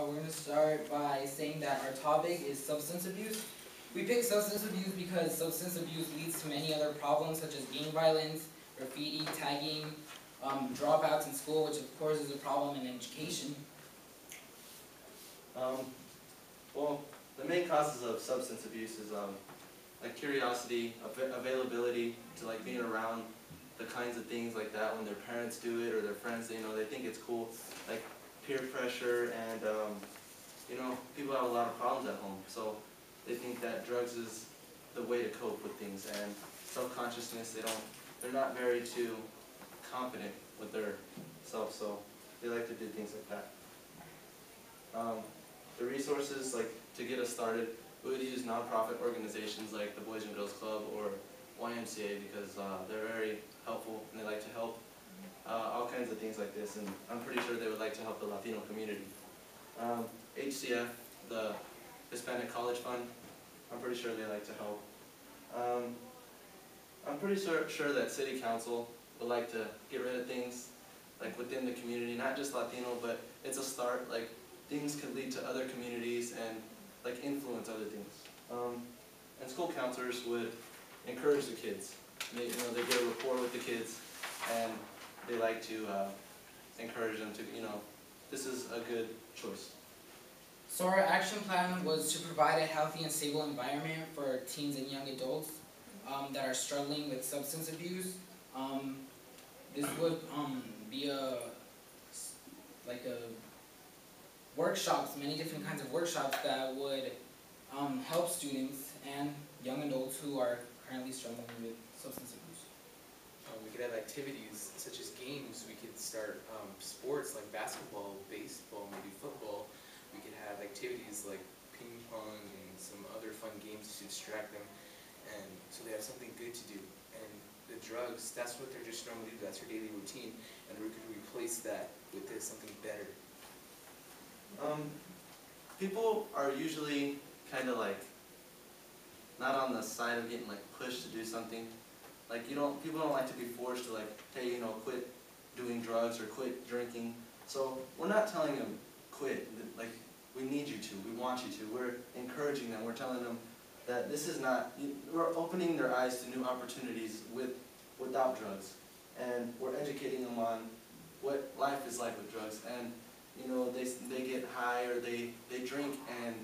we're going to start by saying that our topic is substance abuse. We picked substance abuse because substance abuse leads to many other problems such as gang violence, graffiti, tagging, dropouts in school, which of course is a problem in education. Well, the main causes of substance abuse is like curiosity, availability to like being around the kinds of things like that when their parents do it or their friends, they think it's cool, like peer pressure and people have a lot of problems at home, so they think that drugs is the way to cope with things, and self-consciousness, they're not very too confident with their self, so they like to do things like that. The resources, like to get us started, we would use nonprofit organizations like the Boys and Girls Club or YMCA because they're very helpful and they like to help all kinds of things like this, and I'm pretty sure they would like to help the Latino community. HCF, the Hispanic College Fund, I'm pretty sure they like to help. I'm pretty sure that City Council would like to get rid of things like within the community, not just Latino, but it's a start. Like things could lead to other communities and like influence other things. And school counselors would encourage the kids. They get a rapport with the kids, and they like to encourage them to, this is a good choice. So our action plan was to provide a healthy and stable environment for teens and young adults that are struggling with substance abuse. This would be workshops, many different kinds of workshops that would help students and young adults who are currently struggling with substance abuse. We could have activities such as games. We could start sports like basketball, baseball, maybe football. We could have activities like ping pong and some other fun games to distract them, and so they have something good to do. And the drugs, that's what they're just normally do. That's their daily routine, and we could replace that with something better. People are usually kind of like not on the side of getting like pushed to do something. Like people don't like to be forced to like, hey, quit doing drugs or quit drinking. So we're not telling them quit. Like we need you to, we want you to. We're encouraging them. We're telling them that this is not. We're opening their eyes to new opportunities without drugs, and we're educating them on what life is like with drugs. And they get high or they drink and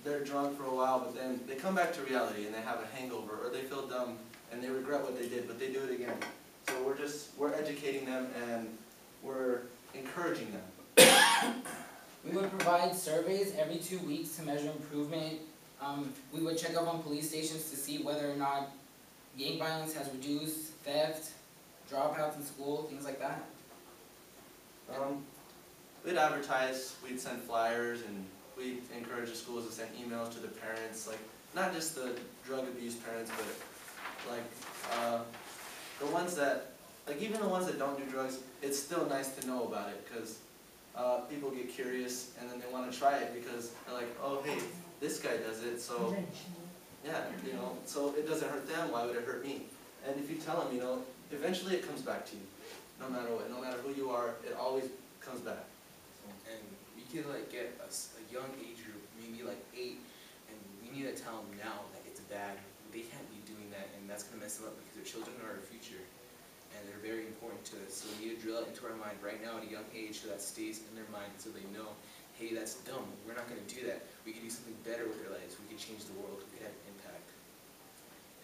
they're drunk for a while, but then they come back to reality and they have a hangover or they feel dumb and they regret what they did, but they do it again. So we're educating them and we're encouraging them. We would provide surveys every 2 weeks to measure improvement. We would check up on police stations to see whether or not gang violence has reduced, theft, dropouts in school, things like that. We'd advertise, we'd send flyers, and we'd encourage the schools to send emails to the parents, like not just the drug abuse parents, but like the ones that, like even the ones that don't do drugs, it's still nice to know about it because people get curious and then they want to try it because they're like, oh hey, this guy does it, so yeah, so it doesn't hurt them, why would it hurt me? And if you tell them, eventually it comes back to you, no matter what, no matter who you are, it always comes back. And we could like get a young age group, maybe like 8, and we need to tell them now that it's bad. They can't be doing that, and that's going to mess them up because their children are our future, and they're very important to us. So we need to drill it into our mind right now at a young age so that stays in their mind so they know, hey, that's dumb. We're not going to do that. We could do something better with their lives. We could change the world. We could have an impact.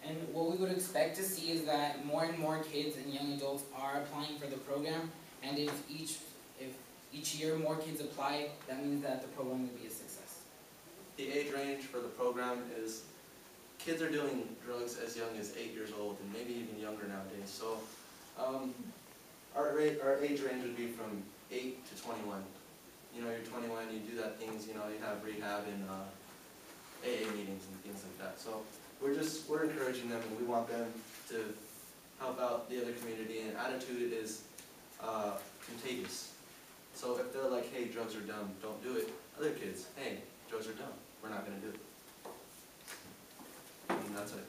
And what we would expect to see is that more and more kids and young adults are applying for the program, and if each year more kids apply, that means that the program will be a success. The age range for the program is, kids are doing drugs as young as 8 years old and maybe even younger nowadays. So our age range would be from 8 to 21. You're 21, you do that things, you have rehab and AA meetings and things like that. So we're encouraging them, and we want them to help out the other community, and attitude is contagious. So if they're like, hey, drugs are dumb, don't do it. Other kids, hey, drugs are dumb, we're not going to do it. And that's it.